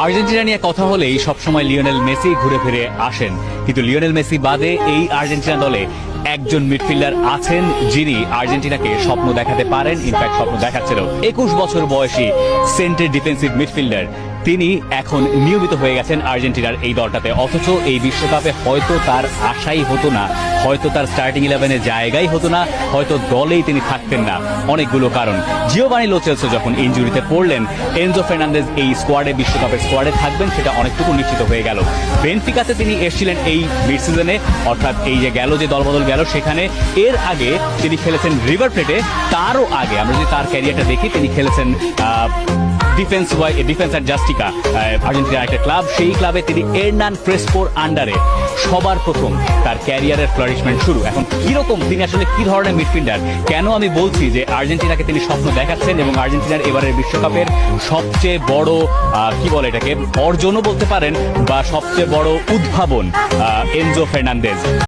Argentina নিয়ে কথা হলেই সবসময় লিওনেল মেসি ঘুরে ফিরে আসেন, কিন্তু লিওনেল মেসি বাদে এই আর্জেন্টিনা দলে একজন মিডফিল্ডার আছেন যিনি আর্জেন্টিনাকে স্বপ্ন দেখাতে পারেন, ইনফ্যাক্ট স্বপ্ন দেখাচ্ছিল। 21 বছর বয়সী সেন্টার ডিফেন্সিভ মিডফিল্ডার তিনি এখন নিয়মিত হয়ে গেছেন আর্জেন্টিনার এই দলটাতে। অথচ এই বিশ্বকাপে হয়তো তার আশাই হতো না, হয়তো তার স্টার্টিং 11-এ জায়গাই হতো না, হয়তো দলেই তিনি থাকতেন না। অনেকগুলো কারণ। জিওভানি লো সেলসো যখন ইনজুরিতে পড়লেন, এনজো ফার্নান্দেজ এই বিশ্বকাপের স্কোয়াডে থাকবেন সেটা অনেকটুকু নিশ্চিত হয়ে গেল। বেনফিকাতে তিনি এসেছিলেন এই মিড সিজনে, অর্থাৎ এই যে গেল যে দলবদল গেল সেখানে। এর আগে তিনি খেলেছেন রিভার প্লেটে, তারও আগে আমরা যদি তার ক্যারিয়ারটা দেখি তিনি খেলেছেন ডিফেন্স অ্যাট জাস্টিকা, আর্জেন্টিনার একটা ক্লাব। সেই ক্লাবে তিনি এরনান ক্রেসপোর আন্ডারে সবার প্রথম তার ক্যারিয়ারের ফ্লারিশমেন্ট শুরু। এখন কিরকম তিনি আসলে কি ধরনের মিডফিল্ডার, কেন আমি বলছি যে আর্জেন্টিনাকে তিনি স্বপ্ন দেখাচ্ছেন এবং আর্জেন্টিনার এবারের বিশ্বকাপের সবচেয়ে বড় কি বলে এটাকে অর্জনও বলতে পারেন বা সবচেয়ে বড় উদ্ভাবন এনজো ফার্নান্দেজ।